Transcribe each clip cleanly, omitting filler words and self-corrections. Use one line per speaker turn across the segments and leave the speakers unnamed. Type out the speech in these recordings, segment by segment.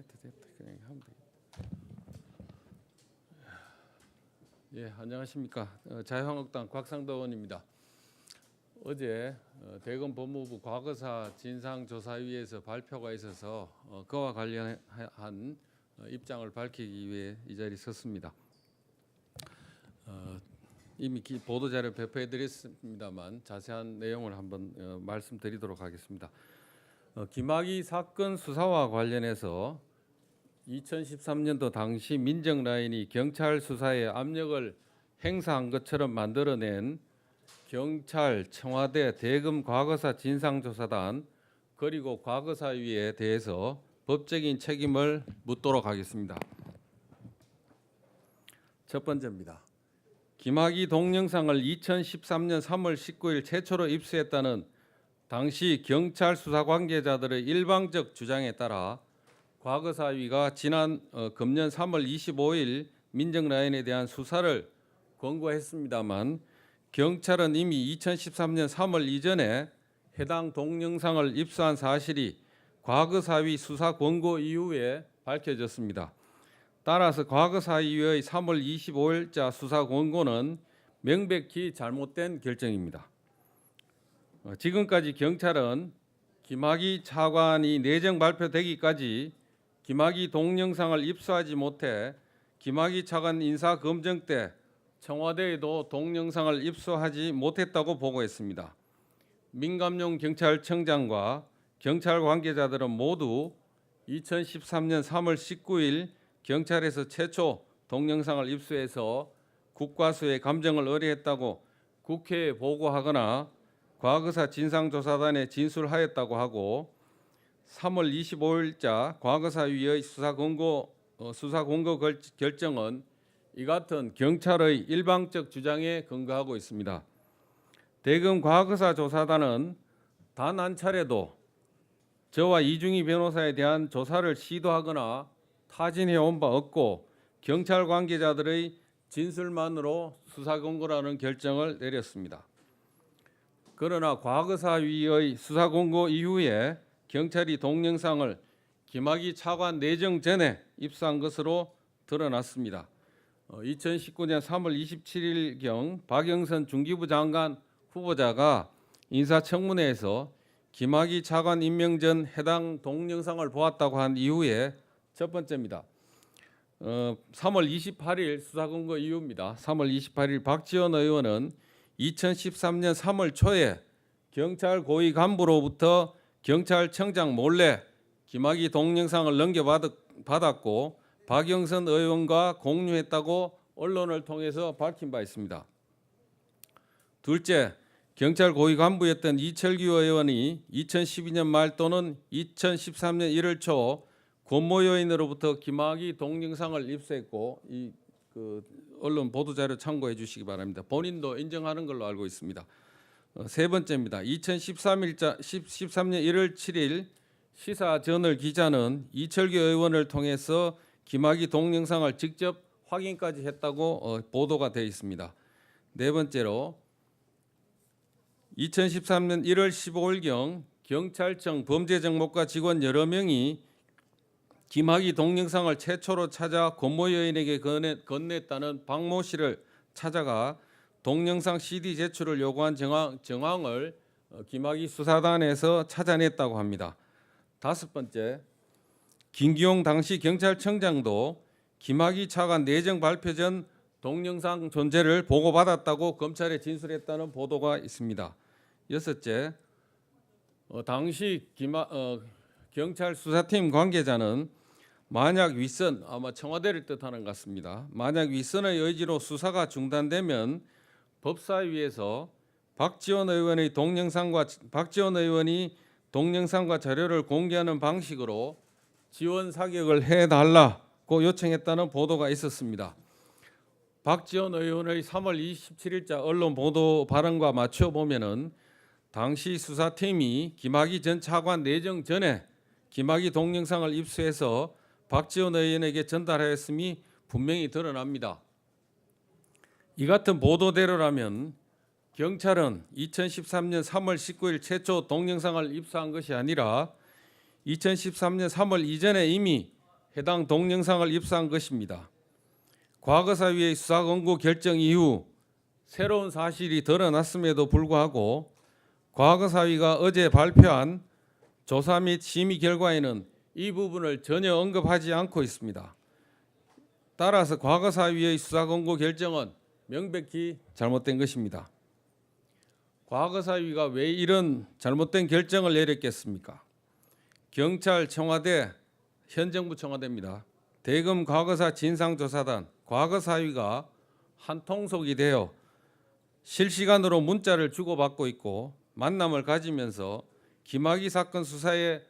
됐다. 그냥 하면 되겠다. 예, 안녕하십니까. 자유한국당 곽상도 의원입니다. 어제 대검 법무부 과거사 진상조사위에서 발표가 있어서 그와 관련한 입장을 밝히기 위해 이 자리에 섰습니다. 이미 보도자료 배포해드렸습니다만 자세한 내용을 한번 말씀드리도록 하겠습니다. 김학의 사건 수사와 관련해서 2013년도 당시 민정라인이 경찰 수사에 압력을 행사한 것처럼 만들어낸 경찰, 청와대, 대검 과거사 진상조사단 그리고 과거사위에 대해서 법적인 책임을 묻도록 하겠습니다. 첫 번째입니다. 김학의 동영상을 2013년 3월 19일 최초로 입수했다는 당시 경찰 수사 관계자들의 일방적 주장에 따라 과거사위가 지난 금년 3월 25일 민정라인에 대한 수사를 권고했습니다만 경찰은 이미 2013년 3월 이전에 해당 동영상을 입수한 사실이 과거사위 수사 권고 이후에 밝혀졌습니다. 따라서 과거사위의 3월 25일자 수사 권고는 명백히 잘못된 결정입니다. 지금까지 경찰은 김학의 차관이 내정 발표되기까지 김학의 동영상을 입수하지 못해 김학의 차관 인사검증 때 청와대에도 동영상을 입수하지 못했다고 보고했습니다. 민감용 경찰청장과 경찰 관계자들은 모두 2013년 3월 19일 경찰에서 최초 동영상을 입수해서 국과수의 감정을 의뢰했다고 국회에 보고하거나 과거사 진상조사단에 진술하였다고 하고 3월 25일자 과거사위의 수사 권고 결정은 이 같은 경찰의 일방적 주장에 근거하고 있습니다. 대검 과거사 조사단은 단 한 차례도 저와 이중희 변호사에 대한 조사를 시도하거나 타진해온 바 없고 경찰 관계자들의 진술만으로 수사 권고라는 결정을 내렸습니다. 그러나 과거사위의 수사 권고 이후에 경찰이 동영상을 김학의 차관 내정 전에 입수한 것으로 드러났습니다. 2019년 3월 27일경 박영선 중기부 장관 후보자가 인사청문회에서 김학의 차관 임명 전 해당 동영상을 보았다고 한 이후에 첫 번째입니다. 3월 28일 수사 권고 이후입니다. 3월 28일 박지원 의원은 2013년 3월 초에 경찰 고위 간부로부터 경찰청장 몰래 김학의 동영상을 넘겨받았고 박영선 의원과 공유했다고 언론을 통해서 밝힌 바 있습니다. 둘째, 경찰 고위 간부였던 이철규 의원이 2012년 말 또는 2013년 1월 초 권모 요인으로부터 김학의 동영상을 입수했고 언론 보도자료 참고해 주시기 바랍니다. 본인도 인정하는 걸로 알고 있습니다. 세 번째입니다. 2013년 1월 7일 시사저널 기자는 이철규 의원을 통해서 김학의 동영상을 직접 확인까지 했다고 보도가 되어 있습니다. 네 번째로 2013년 1월 15일경 경찰청 범죄정보과 직원 여러 명이 김학의 동영상을 최초로 찾아 권모 여인에게 건넸다는 박모 씨를 찾아가 동영상 CD 제출을 요구한 정황을 김학의 수사단에서 찾아냈다고 합니다. 다섯 번째, 김기용 당시 경찰청장도 김학의 차관 내정 발표 전 동영상 존재를 보고받았다고 검찰에 진술했다는 보도가 있습니다. 여섯째, 당시 경찰 수사팀 관계자는 만약 윗선, 아마 청와대를 뜻하는 것 같습니다. 만약 윗선의 의지로 수사가 중단되면 법사위에서 박지원 의원이 동영상과 자료를 공개하는 방식으로 지원 사격을 해달라고 요청했다는 보도가 있었습니다. 박지원 의원의 3월 27일자 언론 보도 발언과 맞춰 보면은 당시 수사팀이 김학의 전 차관 내정 전에 김학의 동영상을 입수해서 박지원 의원에게 전달하였음이 분명히 드러납니다. 이 같은 보도대로라면 경찰은 2013년 3월 19일 최초 동영상을 입수한 것이 아니라 2013년 3월 이전에 이미 해당 동영상을 입수한 것입니다. 과거사위의 수사 권고 결정 이후 새로운 사실이 드러났음에도 불구하고 과거사위가 어제 발표한 조사 및 심의 결과에는 이 부분을 전혀 언급하지 않고 있습니다. 따라서 과거사위의 수사 권고 결정은 명백히 잘못된 것입니다. 과거사위가 왜 이런 잘못된 결정을 내렸겠습니까? 경찰, 청와대, 현 정부 청와대입니다. 대검 과거사 진상조사단, 과거사위가 한 통속이 되어 실시간으로 문자를 주고받고 있고 만남을 가지면서 김학의 사건 수사에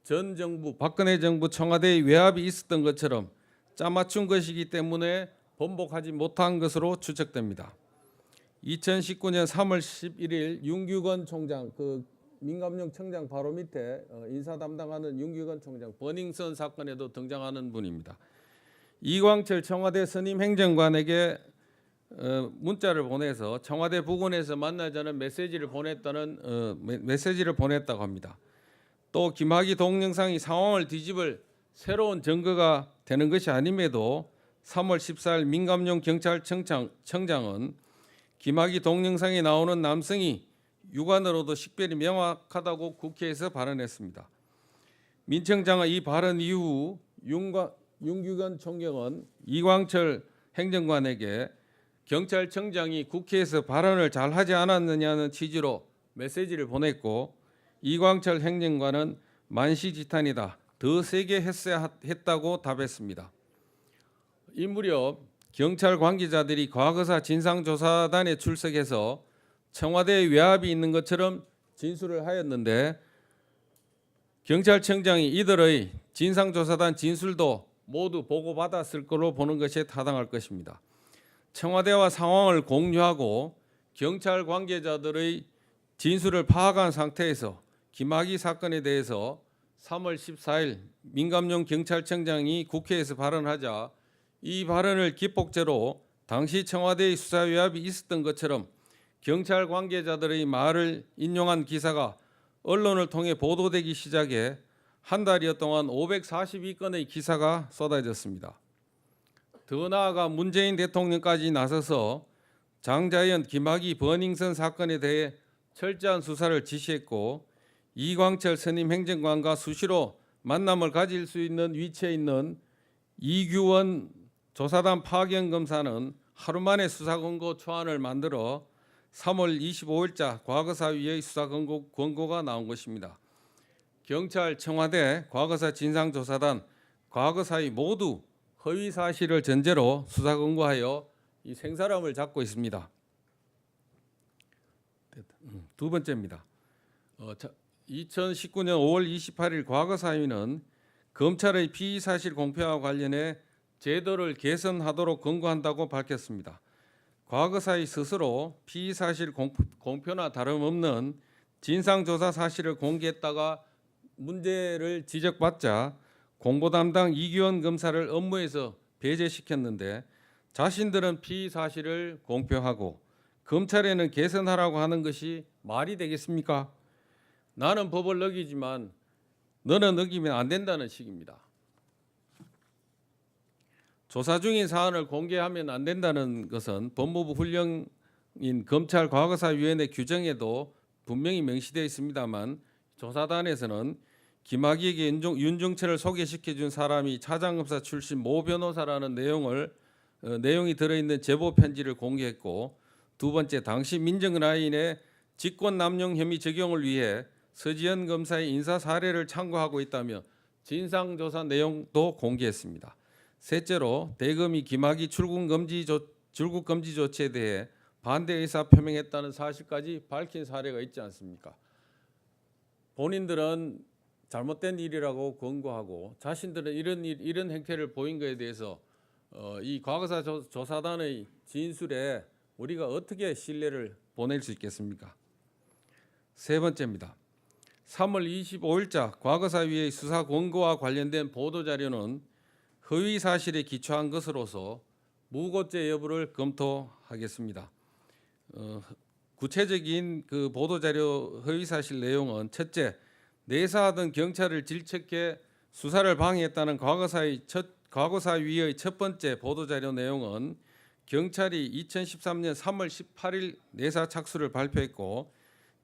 전 정부, 박근혜 정부 청와대의 외압이 있었던 것처럼 짜맞춘 것이기 때문에 번복하지 못한 것으로 추측됩니다. 2019년 3월 11일 윤규건 총장, 그 민감용 청장 바로 밑에 인사 담당하는 윤규건 총장 버닝썬 사건에도 등장하는 분입니다. 이광철 청와대 선임 행정관에게 문자를 보내서 청와대 부근에서 만나자는 메시지를 보냈다고 합니다. 또 김학의 동영상이 상황을 뒤집을 새로운 증거가 되는 것이 아님에도 3월 14일 민감용 경찰청장은 김학의 동영상에 나오는 남성이 육안으로도 식별이 명확하다고 국회에서 발언했습니다. 민 청장은 이 발언 이후 윤규건 총경은 이광철 행정관에게 경찰청장이 국회에서 발언을 잘 하지 않았느냐는 취지로 메시지를 보냈고 이광철 행정관은 만시지탄이다. 더 세게 했어야 했다고 답했습니다. 이 무렵 경찰 관계자들이 과거사 진상조사단에 출석해서 청와대에 외압이 있는 것처럼 진술을 하였는데 경찰청장이 이들의 진상조사단 진술도 모두 보고받았을 것으로 보는 것이 타당할 것입니다. 청와대와 상황을 공유하고 경찰 관계자들의 진술을 파악한 상태에서 김학의 사건에 대해서 3월 14일 민감용 경찰청장이 국회에서 발언하자 이 발언을 기폭제로 당시 청와대의 수사 외압이 있었던 것처럼 경찰 관계자들의 말을 인용한 기사가 언론을 통해 보도되기 시작해 한 달여 동안 542건의 기사가 쏟아졌습니다. 더 나아가 문재인 대통령까지 나서서 장자연, 김학의, 버닝썬 사건에 대해 철저한 수사를 지시했고 이광철 선임 행정관과 수시로 만남을 가질 수 있는 위치에 있는 이규원 조사단 파견 검사는 하루 만에 수사 권고 초안을 만들어 3월 25일자 과거사위의 수사 권고가 나온 것입니다. 경찰, 청와대, 과거사 진상조사단, 과거사위 모두 허위 사실을 전제로 수사 권고하여 이 생사람을 잡고 있습니다. 두 번째입니다. 2019년 5월 28일 과거사위는 검찰의 피의 사실 공표와 관련해 제도를 개선하도록 권고한다고 밝혔습니다. 과거사위 스스로 피의 사실 공표나 다름없는 진상조사 사실을 공개했다가 문제를 지적받자 공보 담당 이규원 검사를 업무에서 배제시켰는데 자신들은 피의 사실을 공표하고 검찰에는 개선하라고 하는 것이 말이 되겠습니까? 나는 법을 어기지만 너는 어기면 안 된다는 식입니다. 조사 중인 사안을 공개하면 안 된다는 것은 법무부 훈령인 검찰 과거사위원회 규정에도 분명히 명시되어 있습니다만 조사단에서는 김학의에게 윤종철을 소개시켜준 사람이 차장검사 출신 모 변호사라는 내용이 들어있는 제보 편지를 공개했고 두 번째 당시 민정라인의 직권남용 혐의 적용을 위해 서지현 검사의 인사 사례를 참고하고 있다며 진상조사 내용도 공개했습니다. 셋째로 대검이 김학의 출국 금지 조치에 대해 반대 의사 표명했다는 사실까지 밝힌 사례가 있지 않습니까? 본인들은 잘못된 일이라고 권고하고 자신들은 이런 행태를 보인 것에 대해서 이 과거사 조사단의 진술에 우리가 어떻게 신뢰를 보낼 수 있겠습니까? 세 번째입니다. 3월 25일자 과거사위의 수사 권고와 관련된 보도자료는 허위 사실에 기초한 것으로서 무고죄 여부를 검토하겠습니다. 구체적인 그 보도자료 허위 사실 내용은 첫째, 내사하던 경찰을 질책해 수사를 방해했다는 과거사위의 첫 번째 보도자료 내용은 경찰이 2013년 3월 18일 내사 착수를 발표했고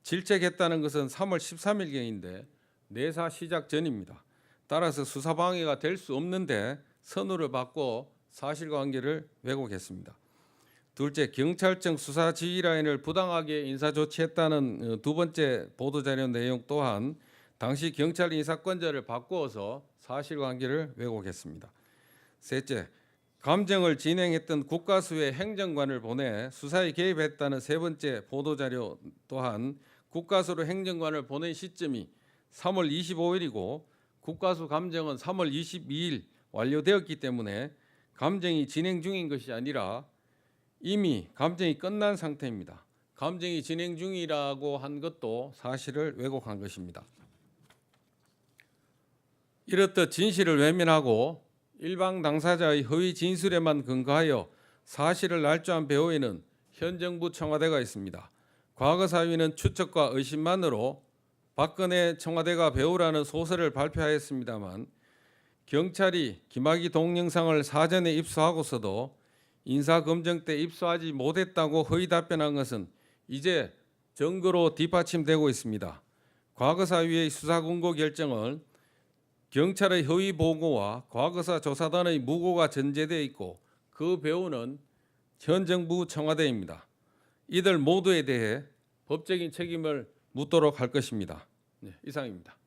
질책했다는 것은 3월 13일경인데 내사 시작 전입니다. 따라서 수사 방해가 될 수 없는데 선우를 받고 사실관계를 왜곡했습니다. 둘째, 경찰청 수사 지휘라인을 부당하게 인사조치했다는 두 번째 보도자료 내용 또한 당시 경찰 인사권자를 바꾸어서 사실관계를 왜곡했습니다. 셋째, 감정을 진행했던 국가수의 행정관을 보내 수사에 개입했다는 세 번째 보도자료 또한 국가수로 행정관을 보낸 시점이 3월 25일이고 국가수 감정은 3월 22일 완료되었기 때문에 감정이 진행 중인 것이 아니라 이미 감정이 끝난 상태입니다. 감정이 진행 중이라고 한 것도 사실을 왜곡한 것입니다. 이렇듯 진실을 외면하고 일방 당사자의 허위 진술에만 근거하여 사실을 날조한 배후에는 현 정부 청와대가 있습니다. 과거 사위는 추측과 의심만으로 박근혜 청와대가 배우라는 소설을 발표하였습니다만 경찰이 김학의 동영상을 사전에 입수하고서도 인사검증 때 입수하지 못했다고 허위 답변한 것은 이제 증거로 뒷받침되고 있습니다. 과거사위의 수사공고 결정은 경찰의 허위 보고와 과거사 조사단의 무고가 전제되어 있고 그 배후는 현 정부 청와대입니다. 이들 모두에 대해 법적인 책임을 묻도록 할 것입니다. 네, 이상입니다.